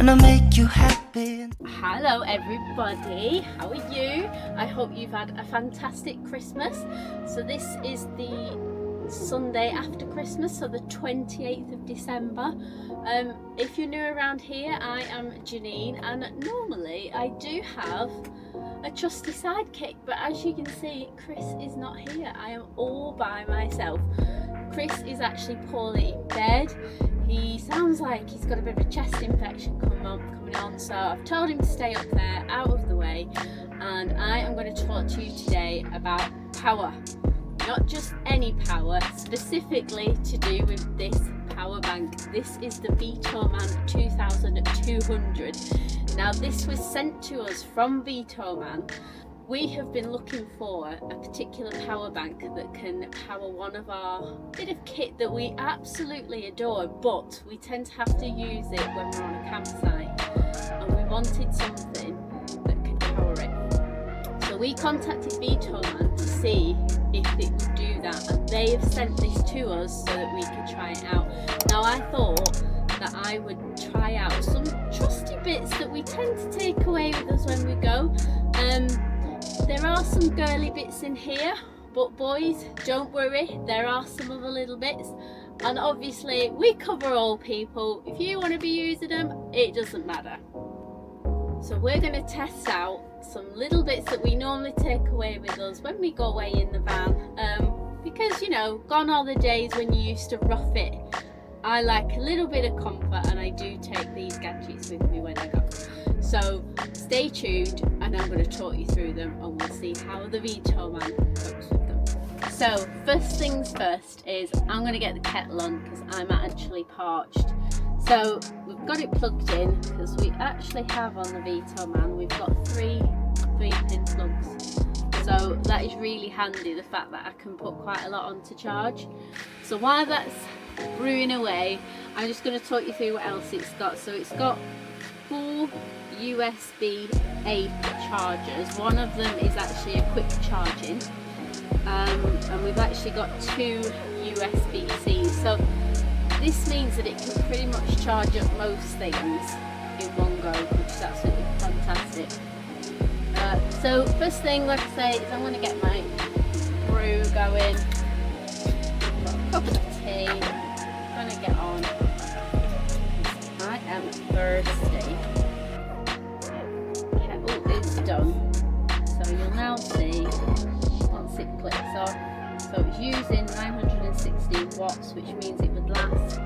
Wanna make you happy. Hello everybody, how are you? I hope you've had a fantastic Christmas. So this is the Sunday after Christmas, so the 28th of December. If you're new around here, I am Janine, and normally I do have a trusty sidekick, but as you can see, Chris is not here. I am all by myself. Chris is actually poorly in bed. He sounds like he's got a bit of a chest infection coming on, so I've told him to stay up there, out of the way, and I am going to talk to you today about power. Not just any power, specifically to do with this power bank. This is the Vtoman 2200. Now this was sent to us from Vtoman. We have been looking for a particular power bank that can power one of our bit of kit that we absolutely adore, but we tend to have to use it when we're on a campsite, and we wanted something that could power it. So we contacted Vtoman to see if it would do that, and they have sent this to us so that we can try it out. Now I thought that I would try out some trusty bits that we tend to take away with us when we go. There are some girly bits in here, but boys, don't worry, there are some other little bits, and obviously we cover all people. If you want to be using them, it doesn't matter. So we're going to test out some little bits that we normally take away with us when we go away in the van, because you know, gone are the days when you used to rough it. I like a little bit of comfort, and I do take these gadgets with me when I go. So stay tuned, and I'm going to talk you through them, and we'll see how the Vtoman copes with them. So first things first is I'm going to get the kettle on because I'm actually parched. So we've got it plugged in because we actually have on the Vtoman, we've got three pin plugs. So that is really handy, the fact that I can put quite a lot on to charge. So while that's brewing away, I'm just going to talk you through what else it's got. So it's got 4 USB-A chargers. One of them is actually a quick charging, and we've actually got 2 USB-Cs. So this means that it can pretty much charge up most things in one go, which is absolutely fantastic. So first thing, like I say, is I'm going to get my brew going. Got a cup of tea. I'm going to get on. I am thirsty. Kettle is done. So you'll now see once it clicks off. So it's using 916 watts, which means it would last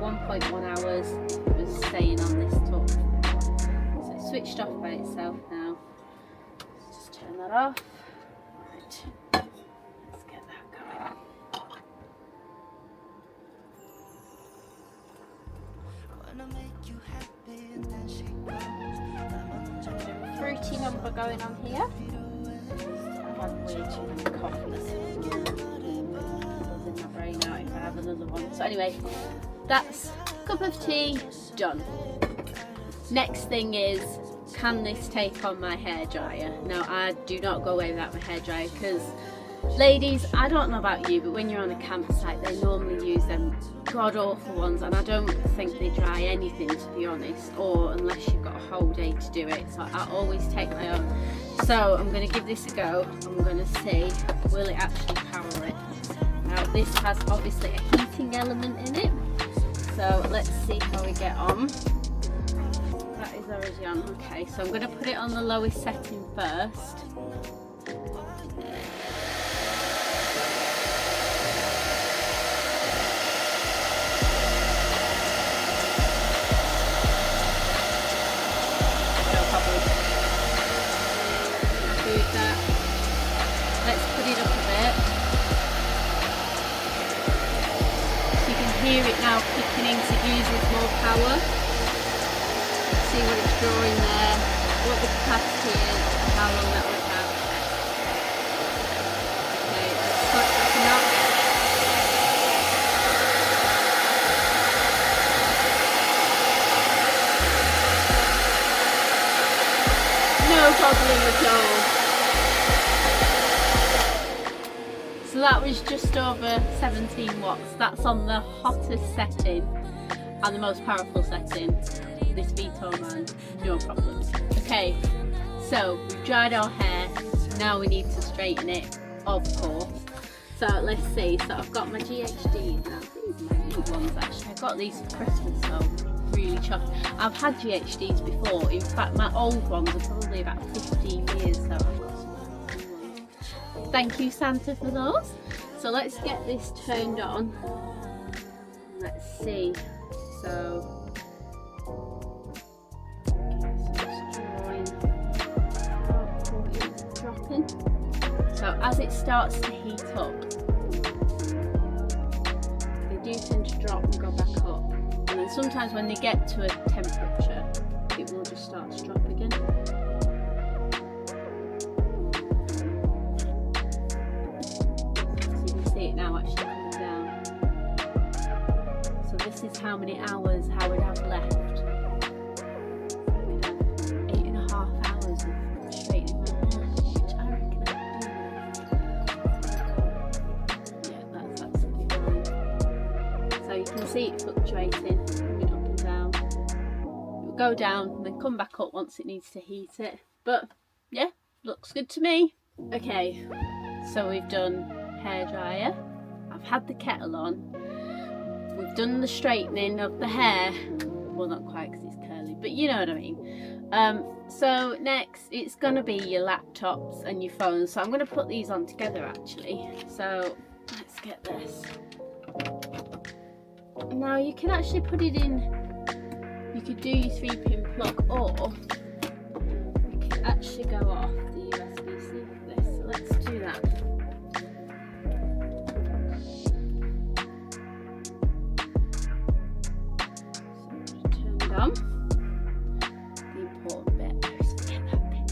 1.1 hours if it was staying on this top. So it's switched off by itself now. Let's just turn that off. Right. Let's get that going. Fruity number going on here. I've had way too many coffees. In my brain now if I have another one. So anyway, that's cup of tea done. Next thing is, can this take on my hairdryer? Now I do not go away without my hairdryer because, ladies, I don't know about you, but when you're on a campsite they normally use them god awful ones, and I don't think they dry anything, to be honest, or unless you've got a whole day to do it. So I always take my own. So I'm going to give this a go. I'm going to see, will it actually power it? Now this has obviously a heating element in it, so let's see how we get on. That is already on. Okay, so I'm going to put it on the lowest setting first. Let's put it up a bit. So you can hear it now kicking in to use with more power. See what it's drawing there, what the capacity is, and how long that would have. Okay, let's start that up. No problem at all. So that was just over 17 watts. That's on the hottest setting. and the most powerful setting, this Vtoman, no problem. Okay, so we've dried our hair, now we need to straighten it, of course. So let's see, so I've got my GHDs now. These are my new ones actually. I got these for Christmas, so I'm really chuffed. I've had GHDs before, in fact my old ones are probably about 15 years, so I've got some new ones. Thank you Santa for those. So let's get this turned on. Let's see, so dropping. So as it starts to heat up, they do tend to drop and go back up, and then sometimes when they get to a temperature it will just start to drop again. So you can see it now actually coming down. So this is how many hours I would have left. I would have 8.5 hours of straightening my hair, which I reckon that's absolutely fine. So you can see it fluctuating, moving up and down. It will go down and then come back up once it needs to heat it. But yeah, looks good to me. Okay, so we've done hairdryer. I've had the kettle on. We've done the straightening of the hair. Well, not quite because it's curly, but you know what I mean. So next it's gonna be your laptops and your phones. So I'm gonna put these on together actually. So let's get this. Now you can actually put it in, you could do your 3-pin plug, or you could actually go off the USB-C for this. So let's do that. So turn it on. The important bit, just forget that bit.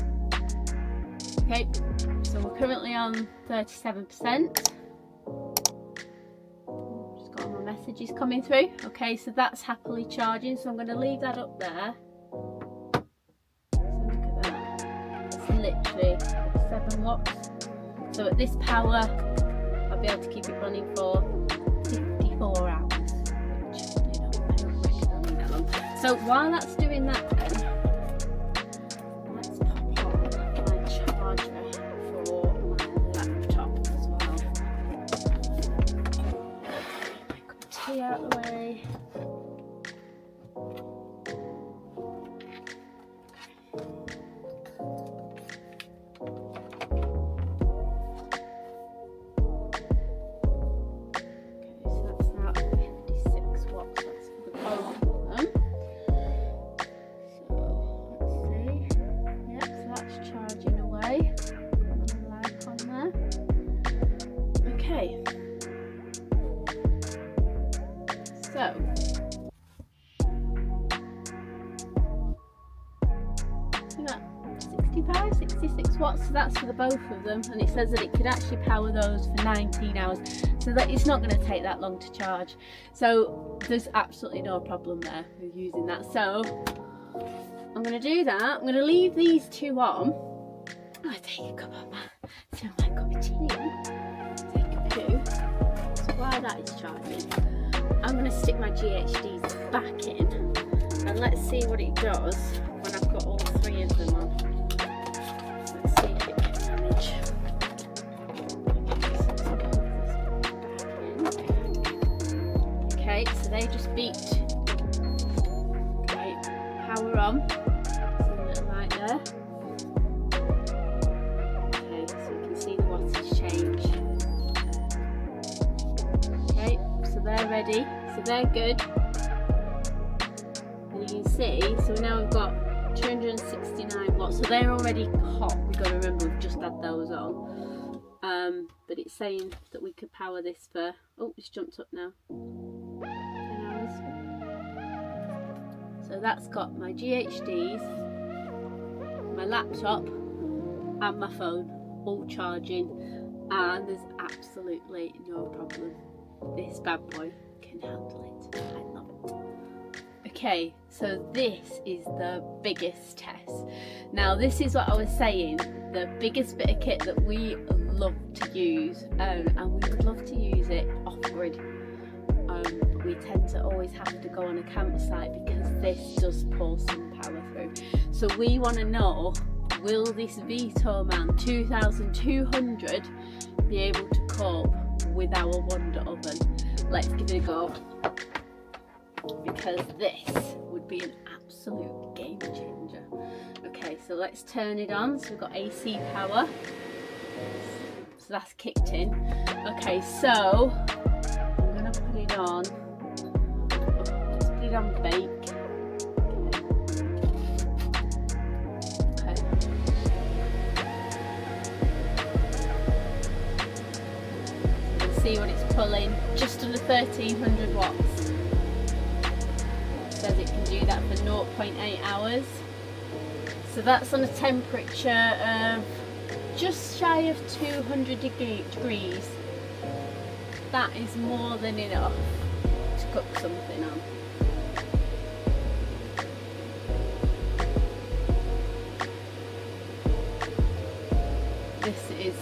Okay, so we're currently on 37%. Messages coming through. Okay, so that's happily charging, so I'm going to leave that up there. So look at that, it's literally 7 watts. So at this power I'll be able to keep it running for 54 hours, which, you know, I don't reckon I'll need that long. So while that's doing that then, let's pop on my charger for my laptop as well. Tea out of the way. So, about 65, 66 watts, so that's for the both of them, and it says that it could actually power those for 19 hours, so that it's not going to take that long to charge. So there's absolutely no problem there with using that. So I'm going to do that. I'm going to leave these two on. I take a cup of my cup of tea. Take a poo. So while that is charging, I'm going to stick my GHDs back in, and let's see what it does when I've got all 3 of them on. Let's see if it can manage. Okay, so they just beeped. Okay, power on. There's a little light there. Okay, so you can see the wattage change. Okay, so they're ready, so they're good. And you can see, so now we've got 269 watts, so they're already hot. We've got to remember we've just had those on. But it's saying that we could power this for, oh, it's jumped up now, 10 hours. So that's got my GHDs, my laptop and my phone all charging, and there's absolutely no problem. This bad boy can handle it. I love it. Okay, so this is the biggest test. Now this is what I was saying, the biggest bit of kit that we love to use, and we would love to use it off-grid. we tend to always have to go on a campsite because this does pull some power through. So we want to know, will this Vtoman 2200 be able to cope with our Wonder Oven? Let's give it a go, because this would be an absolute game changer. Okay, so let's turn it on. So we've got AC power, so that's kicked in. Okay, so I'm gonna put it on. Let's put it on bake. Okay. So see what it's pulling, just under 1300 watts. It says it can do that for 0.8 hours. So that's on a temperature of just shy of 200 degrees. That is more than enough to cook something on. This is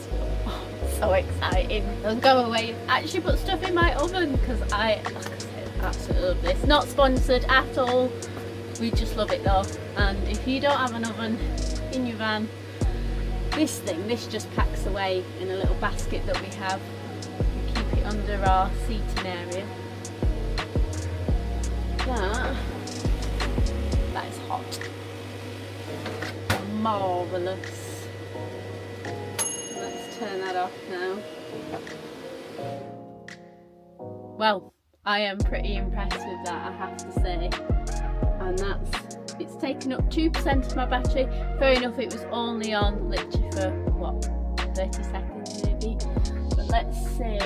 so exciting. I'll go away and actually put stuff in my oven because like I said, absolutely love this. Not sponsored at all. We just love it though. And if you don't have an oven in your van, this just packs away in a little basket that we have. We keep it under our seating area. That is hot. Marvellous. Let's turn that off now. Well, I am pretty impressed with that, I have to say. And it's taken up 2% of my battery. Fair enough, it was only on literally for what, 30 seconds maybe. But let's see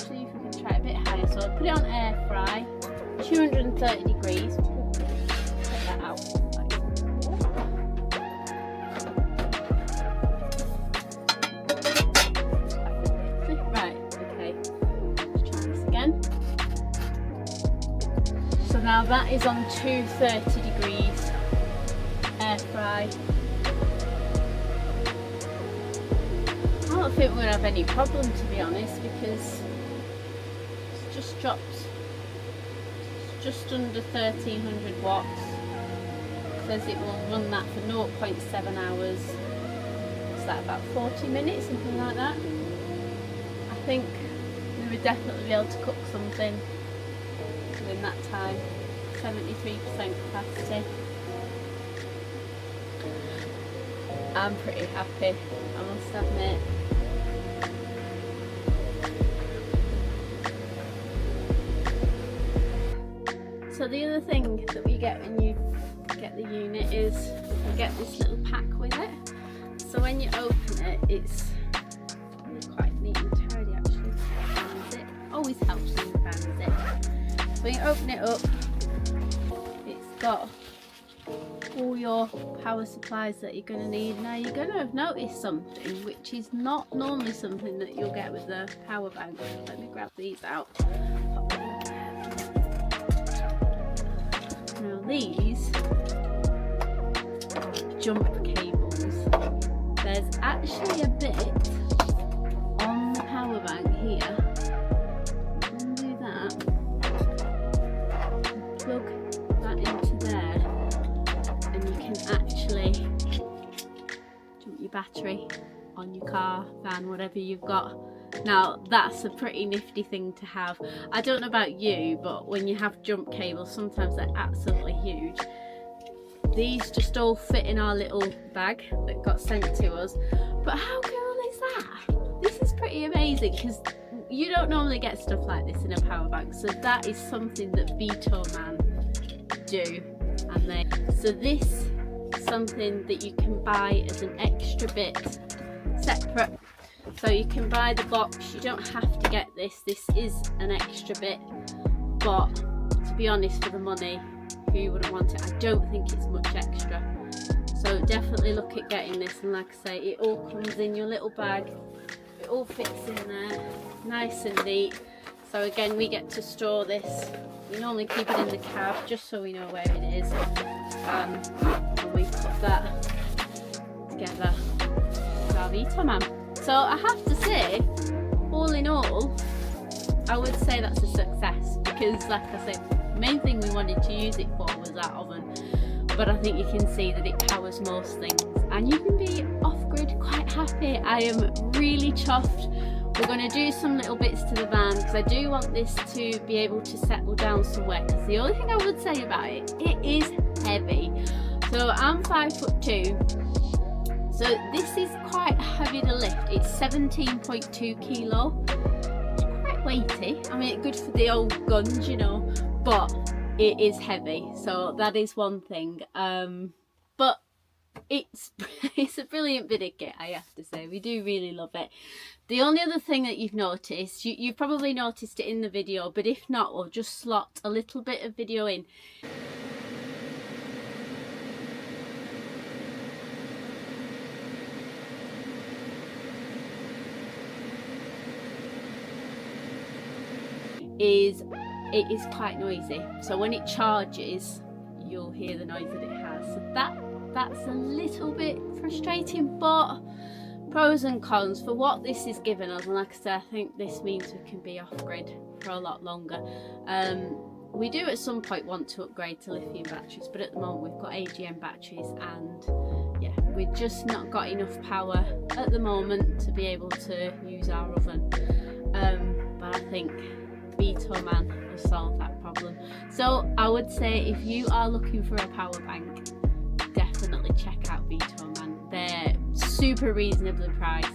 if we can try it a bit higher. So I'll put it on air fry, 230 degrees. Take that out. Right, okay. Let's try this again. So now that is on 230 degrees, air fry. I don't think we're going to have any problem, to be honest, because it's just dropped just under 1300 watts. It says it will run that for 0.7 hours. Is that about 40 minutes, something like that? I think we would definitely be able to cook something in that time. 73% capacity. I'm pretty happy, I must admit. So the other thing that we get when you get the unit is you get this little pack with it. So when you open it, it's quite neat and tidy actually. It always helps when you find it. So when you open it up, it's got all your power supplies that you're going to need. Now you're going to have noticed something which is not normally something that you'll get with the power bank. Let me grab these out. Now these jump cables, there's actually a bit on the power bank here. Undo that, plug that into there, and you can actually jump your battery on your car, van, whatever you've got. Now that's a pretty nifty thing to have. I don't know about you, but when you have jump cables, sometimes they're absolutely huge. These just all fit in our little bag that got sent to us. But how cool is that? This is pretty amazing because you don't normally get stuff like this in a power bank. So that is something that Vtoman do. So this is something that you can buy as an extra bit separate. So you can buy the box, you don't have to get this. This is an extra bit, but to be honest, for the money, who wouldn't want it? I don't think it's much extra. So definitely look at getting this, and like I say, it all comes in your little bag. It all fits in there, nice and neat. So again, we get to store this. We normally keep it in the cab just so we know where it is. And we put that together with our Vtoman. So I have to say, all in all, I would say that's a success, because like I said, the main thing we wanted to use it for was that oven, but I think you can see that it powers most things and you can be off-grid quite happy. I am really chuffed. We're going to do some little bits to the van because I do want this to be able to settle down somewhere, because the only thing I would say about it, it is heavy. So I'm 5'2", so this is quite heavy to lift. It's 17.2 kilo. It's quite weighty. I mean, it's good for the old guns, you know, but it is heavy. So that is one thing. But it's a brilliant bit of kit, I have to say. We do really love it. The only other thing that you've noticed, you've probably noticed it in the video, but if not, we'll just slot a little bit of video in. It is quite noisy, so when it charges you'll hear the noise that it has, so that's a little bit frustrating, but pros and cons for what this is giving us. And like I said, I think this means we can be off grid for a lot longer. We do at some point want to upgrade to lithium batteries, but at the moment we've got AGM batteries, and yeah, we've just not got enough power at the moment to be able to use our oven. But I think Vtoman will solve that problem. So I would say if you are looking for a power bank, definitely check out Vtoman. They're super reasonably priced.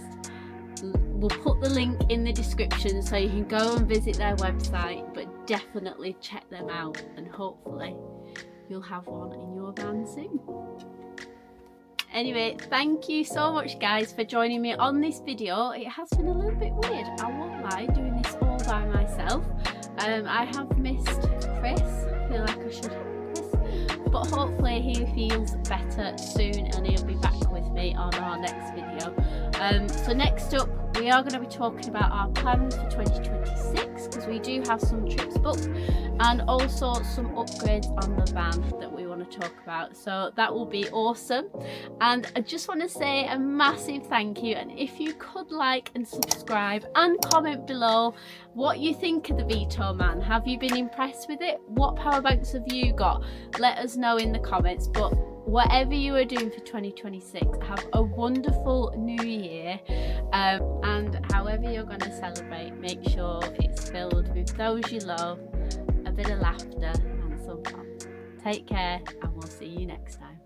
We'll put the link in the description so you can go and visit their website, but definitely check them out, and hopefully you'll have one in your van soon. Anyway, thank you so much guys for joining me on this video. It has been a little bit weird, I won't lie, doing this all by myself. I have missed Chris. I feel like I should have Chris, but hopefully he feels better soon and he'll be back with me on our next video. So next up, we are going to be talking about our plans for 2026, because we do have some trips booked and also some upgrades on the van that we want to talk about, so that will be awesome. And I just want to say a massive thank you, and if you could like and subscribe and comment below what you think of the Vtoman. Have you been impressed with it? What power banks have you got? Let us know in the comments. But whatever you are doing for 2026, have a wonderful new year, and however you're going to celebrate, make sure it's filled with those you love, a bit of laughter and some fun. Take care, and we'll see you next time.